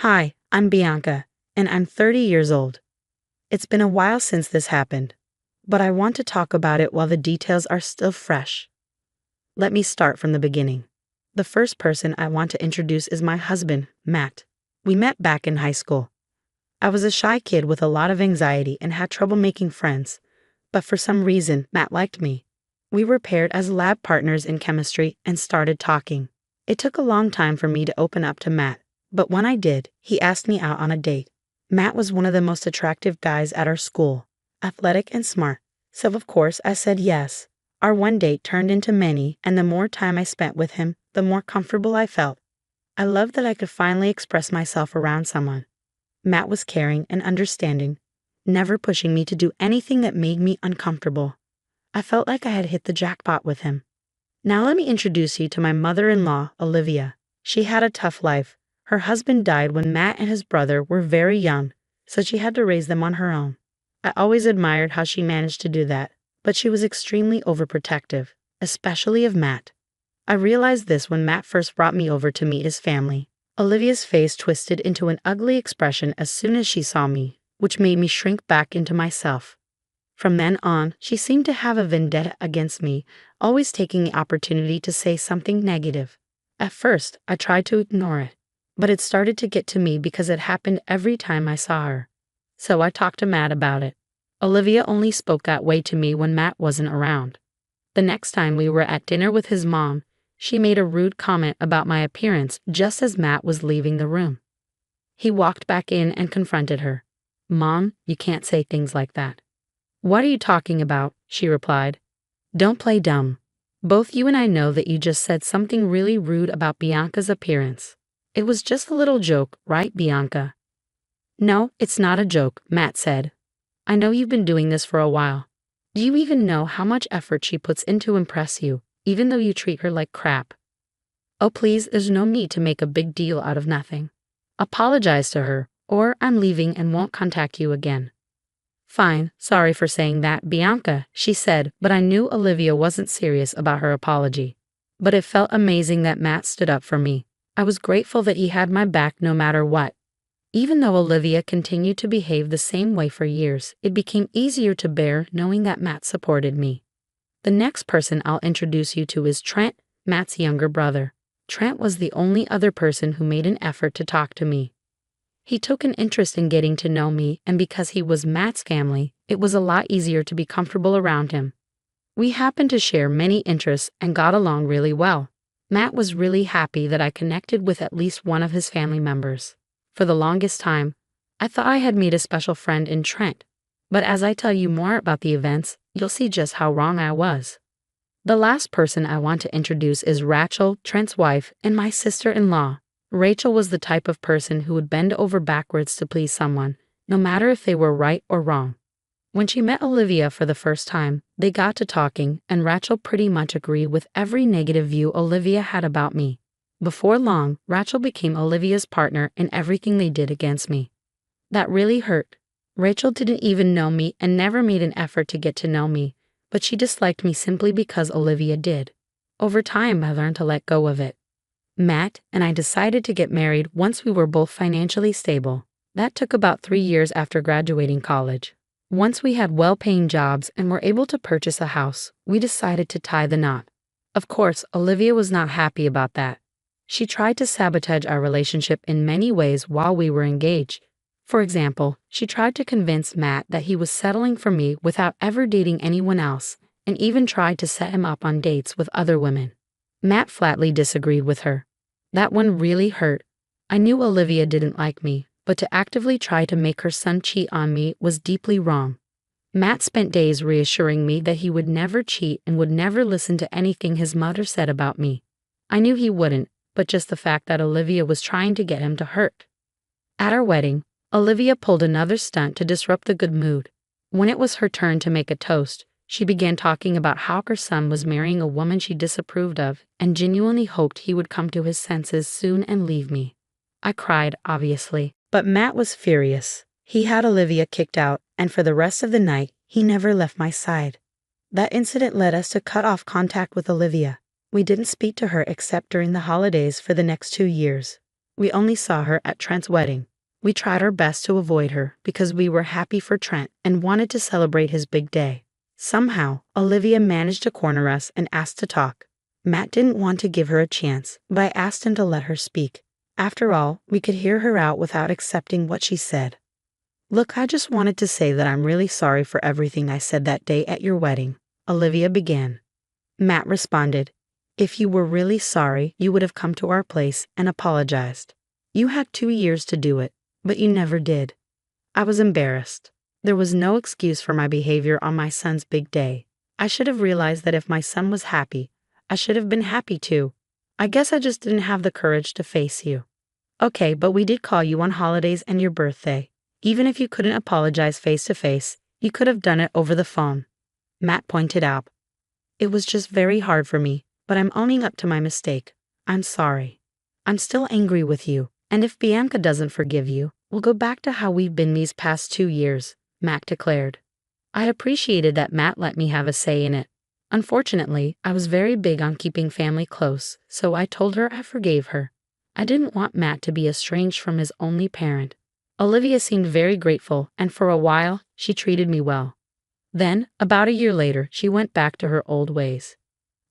Hi, I'm Bianca, and I'm 30 years old. It's been a while since this happened, but I want to talk about it while the details are still fresh. Let me start from the beginning. The first person I want to introduce is my husband, Matt. We met back in high school. I was a shy kid with a lot of anxiety and had trouble making friends, but for some reason, Matt liked me. We were paired as lab partners in chemistry and started talking. It took a long time for me to open up to Matt, but when I did, he asked me out on a date. Matt was one of the most attractive guys at our school, athletic and smart, so of course I said yes. Our one date turned into many, and the more time I spent with him, the more comfortable I felt. I loved that I could finally express myself around someone. Matt was caring and understanding, never pushing me to do anything that made me uncomfortable. I felt like I had hit the jackpot with him. Now let me introduce you to my mother-in-law, Olivia. She had a tough life. Her husband died when Matt and his brother were very young, so she had to raise them on her own. I always admired how she managed to do that, but she was extremely overprotective, especially of Matt. I realized this when Matt first brought me over to meet his family. Olivia's face twisted into an ugly expression as soon as she saw me, which made me shrink back into myself. From then on, she seemed to have a vendetta against me, always taking the opportunity to say something negative. At first, I tried to ignore it, but it started to get to me because it happened every time I saw her. So I talked to Matt about it. Olivia only spoke that way to me when Matt wasn't around. The next time we were at dinner with his mom, she made a rude comment about my appearance just as Matt was leaving the room. He walked back in and confronted her. "Mom, you can't say things like that." "What are you talking about?" she replied. "Don't play dumb. Both you and I know that you just said something really rude about Bianca's appearance. It was just a little joke, right, Bianca?" "No, it's not a joke," Matt said. "I know you've been doing this for a while. Do you even know how much effort she puts in to impress you, even though you treat her like crap?" "Oh please, there's no need to make a big deal out of nothing. Apologize to her, or I'm leaving and won't contact you again." "Fine, sorry for saying that, Bianca," she said, but I knew Olivia wasn't serious about her apology. But it felt amazing that Matt stood up for me. I was grateful that he had my back no matter what. Even though Olivia continued to behave the same way for years, it became easier to bear knowing that Matt supported me. The next person I'll introduce you to is Trent, Matt's younger brother. Trent was the only other person who made an effort to talk to me. He took an interest in getting to know me, and because he was Matt's family, it was a lot easier to be comfortable around him. We happened to share many interests and got along really well. Matt was really happy that I connected with at least one of his family members. For the longest time, I thought I had made a special friend in Trent, but as I tell you more about the events, you'll see just how wrong I was. The last person I want to introduce is Rachel, Trent's wife, and my sister-in-law. Rachel was the type of person who would bend over backwards to please someone, no matter if they were right or wrong. When she met Olivia for the first time, they got to talking, and Rachel pretty much agreed with every negative view Olivia had about me. Before long, Rachel became Olivia's partner in everything they did against me. That really hurt. Rachel didn't even know me and never made an effort to get to know me, but she disliked me simply because Olivia did. Over time, I learned to let go of it. Matt and I decided to get married once we were both financially stable. That took about 3 years after graduating college. Once we had well-paying jobs and were able to purchase a house, we decided to tie the knot. Of course, Olivia was not happy about that. She tried to sabotage our relationship in many ways while we were engaged. For example, she tried to convince Matt that he was settling for me without ever dating anyone else, and even tried to set him up on dates with other women. Matt flatly disagreed with her. That one really hurt. I knew Olivia didn't like me, but to actively try to make her son cheat on me was deeply wrong. Matt spent days reassuring me that he would never cheat and would never listen to anything his mother said about me. I knew he wouldn't, but just the fact that Olivia was trying to get him to hurt. At our wedding, Olivia pulled another stunt to disrupt the good mood. When it was her turn to make a toast, she began talking about how her son was marrying a woman she disapproved of and genuinely hoped he would come to his senses soon and leave me. I cried, obviously, but Matt was furious. He had Olivia kicked out, and for the rest of the night, he never left my side. That incident led us to cut off contact with Olivia. We didn't speak to her except during the holidays for the next 2 years. We only saw her at Trent's wedding. We tried our best to avoid her because we were happy for Trent and wanted to celebrate his big day. Somehow, Olivia managed to corner us and asked to talk. Matt didn't want to give her a chance, but I asked him to let her speak. After all, we could hear her out without accepting what she said. "Look, I just wanted to say that I'm really sorry for everything I said that day at your wedding," Olivia began. Matt responded, "If you were really sorry, you would have come to our place and apologized. You had 2 years to do it, but you never did." I was embarrassed. There was no excuse for my behavior on my son's big day. I should have realized that if my son was happy, I should have been happy too. I guess I just didn't have the courage to face you. Okay, but we did call you on holidays and your birthday. Even if you couldn't apologize face to face, you could have done it over the phone," Matt pointed out. "It was just very hard for me, but I'm owning up to my mistake. I'm sorry. I'm still angry with you, and if Bianca doesn't forgive you, we'll go back to how we've been these past 2 years, Matt declared. I appreciated that Matt let me have a say in it. Unfortunately, I was very big on keeping family close, so I told her I forgave her. I didn't want Matt to be estranged from his only parent. Olivia seemed very grateful, and for a while, she treated me well. Then, about a year later, she went back to her old ways.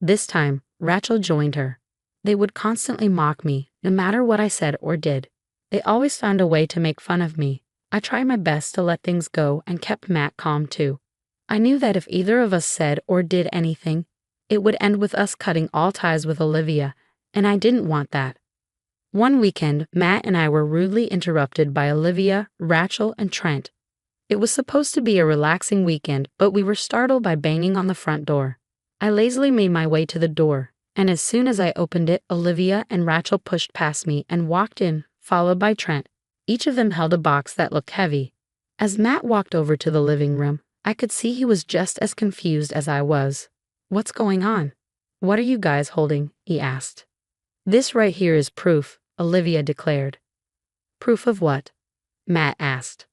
This time, Rachel joined her. They would constantly mock me, no matter what I said or did. They always found a way to make fun of me. I tried my best to let things go and kept Matt calm too. I knew that if either of us said or did anything, it would end with us cutting all ties with Olivia, and I didn't want that. One weekend, Matt and I were rudely interrupted by Olivia, Rachel, and Trent. It was supposed to be a relaxing weekend, but we were startled by banging on the front door. I lazily made my way to the door, and as soon as I opened it, Olivia and Rachel pushed past me and walked in, followed by Trent. Each of them held a box that looked heavy. As Matt walked over to the living room, I could see he was just as confused as I was. "What's going on? What are you guys holding?" he asked. "This right here is proof," Olivia declared. "Proof of what?" Matt asked.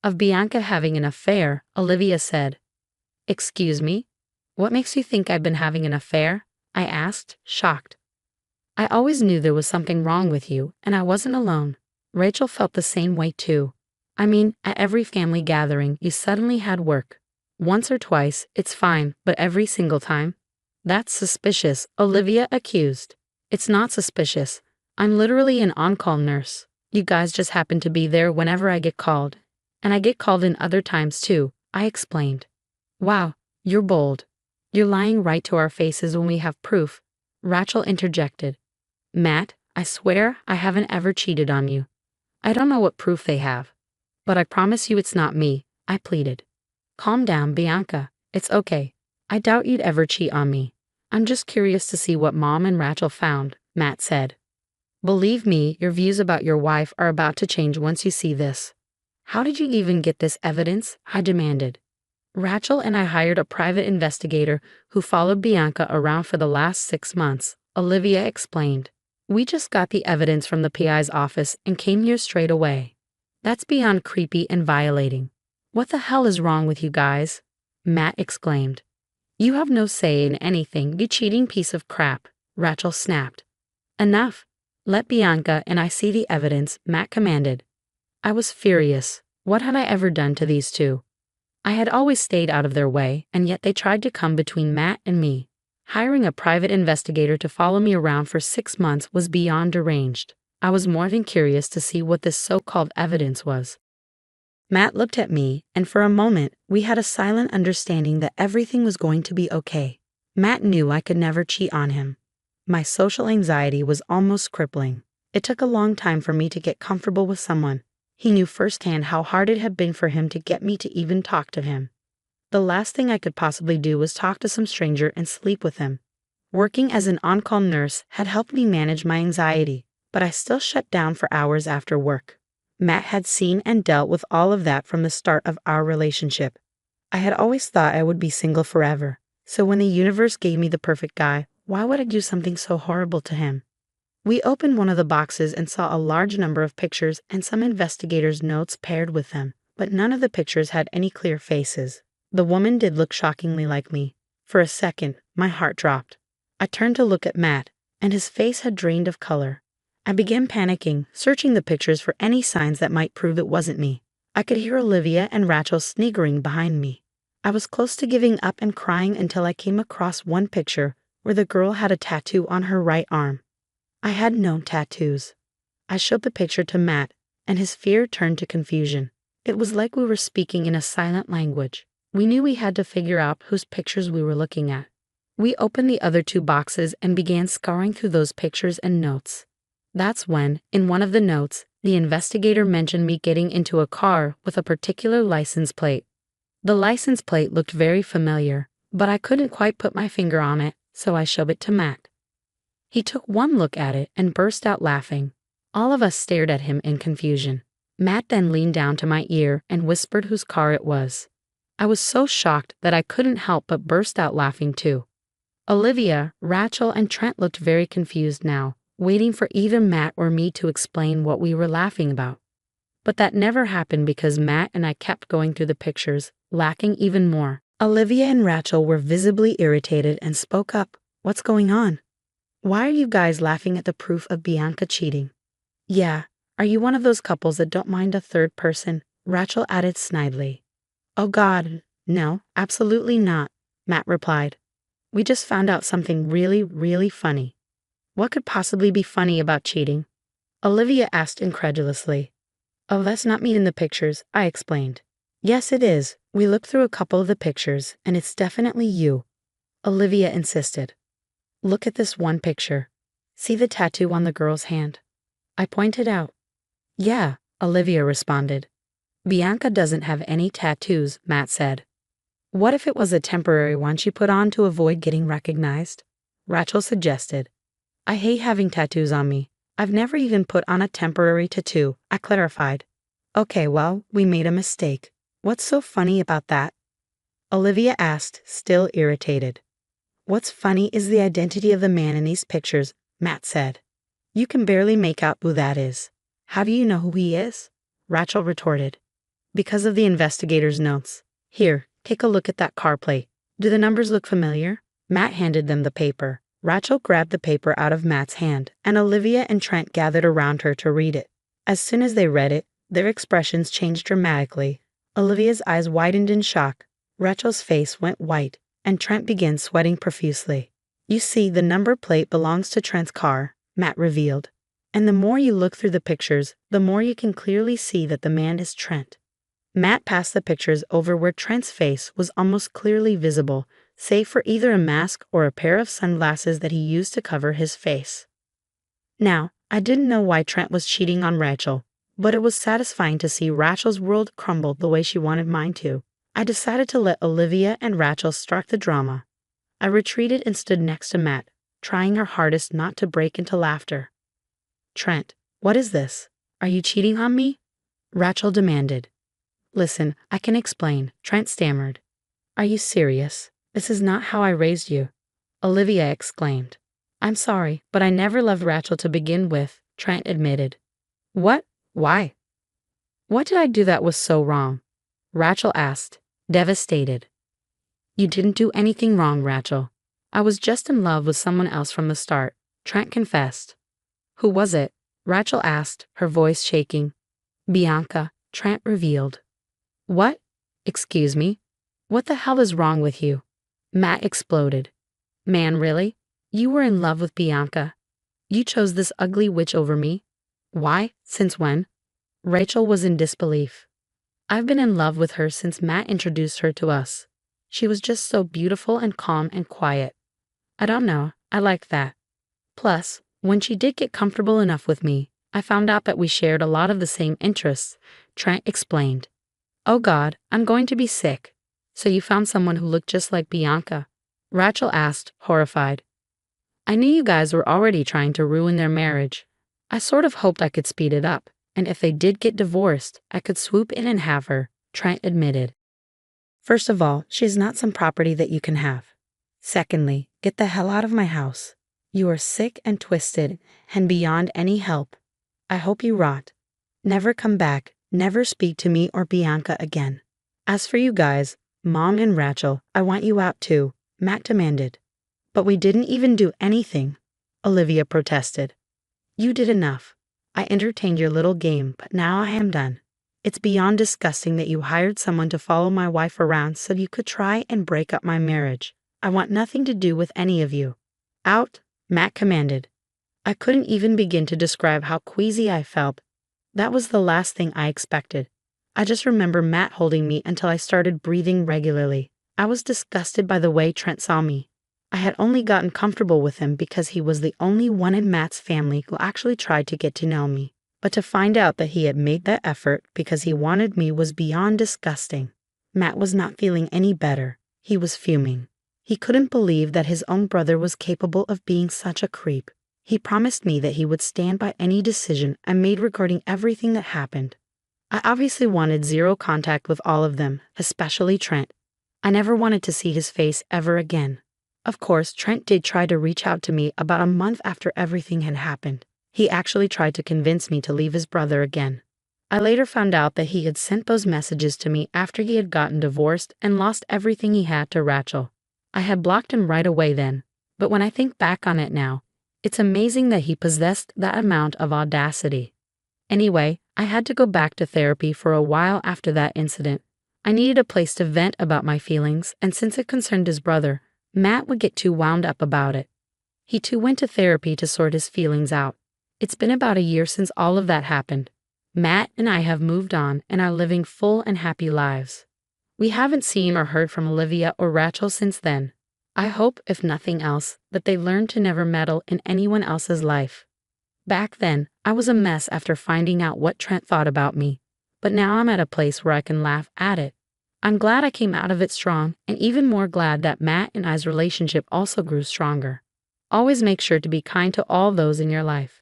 "Of Bianca having an affair," Olivia said. "Excuse me? What makes you think I've been having an affair?" I asked, shocked. "I always knew there was something wrong with you, and I wasn't alone." Rachel felt the same way too. "I mean, at every family gathering, you suddenly had work. Once or twice, it's fine, but every single time? That's suspicious," Olivia accused. "It's not suspicious. I'm literally an on-call nurse. You guys just happen to be there whenever I get called. And I get called in other times too," I explained. "Wow, you're bold. You're lying right to our faces when we have proof," Rachel interjected. "Matt, I swear I haven't ever cheated on you. I don't know what proof they have. But I promise you it's not me," I pleaded. "Calm down, Bianca. It's okay. I doubt you'd ever cheat on me. I'm just curious to see what Mom and Rachel found," Matt said. "Believe me, your views about your wife are about to change once you see this." "How did you even get this evidence?" I demanded. "Rachel and I hired a private investigator who followed Bianca around for the last 6 months, Olivia explained. "We just got the evidence from the PI's office and came here straight away. That's beyond creepy and violating. What the hell is wrong with you guys?" Matt exclaimed. "You have no say in anything, you cheating piece of crap," Rachel snapped. "Enough. Let Bianca and I see the evidence," Matt commanded. I was furious. What had I ever done to these two? I had always stayed out of their way, and yet they tried to come between Matt and me. Hiring a private investigator to follow me around for 6 months was beyond deranged. I was more than curious to see what this so-called evidence was. Matt looked at me, and for a moment, we had a silent understanding that everything was going to be okay. Matt knew I could never cheat on him. My social anxiety was almost crippling. It took a long time for me to get comfortable with someone. He knew firsthand how hard it had been for him to get me to even talk to him. The last thing I could possibly do was talk to some stranger and sleep with him. Working as an on-call nurse had helped me manage my anxiety, but I still shut down for hours after work. Matt had seen and dealt with all of that from the start of our relationship. I had always thought I would be single forever, so when the universe gave me the perfect guy, why would I do something so horrible to him? We opened one of the boxes and saw a large number of pictures and some investigators' notes paired with them, but none of the pictures had any clear faces. The woman did look shockingly like me. For a second, my heart dropped. I turned to look at Matt, and his face had drained of color. I began panicking, searching the pictures for any signs that might prove it wasn't me. I could hear Olivia and Rachel sniggering behind me. I was close to giving up and crying until I came across one picture where the girl had a tattoo on her right arm. I had no tattoos. I showed the picture to Matt, and his fear turned to confusion. It was like we were speaking in a silent language. We knew we had to figure out whose pictures we were looking at. We opened the other two boxes and began scouring through those pictures and notes. That's when, in one of the notes, the investigator mentioned me getting into a car with a particular license plate. The license plate looked very familiar, but I couldn't quite put my finger on it, so I showed it to Matt. He took one look at it and burst out laughing. All of us stared at him in confusion. Matt then leaned down to my ear and whispered whose car it was. I was so shocked that I couldn't help but burst out laughing too. Olivia, Rachel, and Trent looked very confused now, waiting for either Matt or me to explain what we were laughing about. But that never happened because Matt and I kept going through the pictures, lacking even more. Olivia and Rachel were visibly irritated and spoke up. "What's going on? Why are you guys laughing at the proof of Bianca cheating?" "Yeah, are you one of those couples that don't mind a third person?" Rachel added snidely. "Oh God, no, absolutely not," Matt replied. "We just found out something really, really funny." "What could possibly be funny about cheating?" Olivia asked incredulously. "Oh, that's not me in the pictures," I explained. "Yes, it is. We looked through a couple of the pictures, and it's definitely you," Olivia insisted. "Look at this one picture. See the tattoo on the girl's hand?" I pointed out. "Yeah," Olivia responded. "Bianca doesn't have any tattoos," Matt said. "What if it was a temporary one she put on to avoid getting recognized?" Rachel suggested. "I hate having tattoos on me. I've never even put on a temporary tattoo," I clarified. "Okay, well, we made a mistake. What's so funny about that?" Olivia asked, still irritated. "What's funny is the identity of the man in these pictures," Matt said. "You can barely make out who that is." "How do you know who he is?" Rachel retorted. "Because of the investigator's notes. Here, take a look at that car plate. Do the numbers look familiar?" Matt handed them the paper. Rachel grabbed the paper out of Matt's hand, and Olivia and Trent gathered around her to read it. As soon as they read it, their expressions changed dramatically. Olivia's eyes widened in shock, Rachel's face went white, and Trent began sweating profusely. "You see, the number plate belongs to Trent's car," Matt revealed. "And the more you look through the pictures, the more you can clearly see that the man is Trent." Matt passed the pictures over where Trent's face was almost clearly visible, save for either a mask or a pair of sunglasses that he used to cover his face. Now, I didn't know why Trent was cheating on Rachel, but it was satisfying to see Rachel's world crumble the way she wanted mine to. I decided to let Olivia and Rachel start the drama. I retreated and stood next to Matt, trying her hardest not to break into laughter. "Trent, what is this? Are you cheating on me?" Rachel demanded. "Listen, I can explain," Trent stammered. "Are you serious? This is not how I raised you," Olivia exclaimed. "I'm sorry, but I never loved Rachel to begin with," Trent admitted. "What? Why? What did I do that was so wrong?" Rachel asked, devastated. "You didn't do anything wrong, Rachel. I was just in love with someone else from the start," Trent confessed. "Who was it?" Rachel asked, her voice shaking. "Bianca," Trent revealed. "What? Excuse me? What the hell is wrong with you?" Matt exploded. "Man, really? You were in love with Bianca? You chose this ugly witch over me? Why? Since when?" Rachel was in disbelief. "I've been in love with her since Matt introduced her to us. She was just so beautiful and calm and quiet. I don't know, I liked that. Plus, when she did get comfortable enough with me, I found out that we shared a lot of the same interests," Trent explained. "Oh God, I'm going to be sick. So you found someone who looked just like Bianca?" Rachel asked, horrified. "I knew you guys were already trying to ruin their marriage. I sort of hoped I could speed it up, and if they did get divorced, I could swoop in and have her," Trent admitted. "First of all, she is not some property that you can have. Secondly, get the hell out of my house. You are sick and twisted and beyond any help. I hope you rot. Never come back, never speak to me or Bianca again. As for you guys, Mom and Rachel, I want you out too," Matt demanded. "But we didn't even do anything," Olivia protested. You did enough. I entertained your little game, but now I am done. It's beyond disgusting that you hired someone to follow my wife around so you could try and break up my marriage. I want nothing to do with any of you. Out, Matt commanded. I couldn't even begin to describe how queasy I felt. That was the last thing I expected. I just remember Matt holding me until I started breathing regularly. I was disgusted by the way Trent saw me. I had only gotten comfortable with him because he was the only one in Matt's family who actually tried to get to know me. But to find out that he had made that effort because he wanted me was beyond disgusting. Matt was not feeling any better. He was fuming. He couldn't believe that his own brother was capable of being such a creep. He promised me that he would stand by any decision I made regarding everything that happened. I obviously wanted zero contact with all of them, especially Trent. I never wanted to see his face ever again. Of course, Trent did try to reach out to me about a month after everything had happened. He actually tried to convince me to leave his brother again. I later found out that he had sent those messages to me after he had gotten divorced and lost everything he had to Rachel. I had blocked him right away then, but when I think back on it now, it's amazing that he possessed that amount of audacity. Anyway, I had to go back to therapy for a while after that incident. I needed a place to vent about my feelings, and since it concerned his brother, Matt would get too wound up about it. He too went to therapy to sort his feelings out. It's been about a year since all of that happened. Matt and I have moved on and are living full and happy lives. We haven't seen or heard from Olivia or Rachel since then. I hope, if nothing else, that they learn to never meddle in anyone else's life. Back then, I was a mess after finding out what Trent thought about me, but now I'm at a place where I can laugh at it. I'm glad I came out of it strong, and even more glad that Matt and I's relationship also grew stronger. Always make sure to be kind to all those in your life.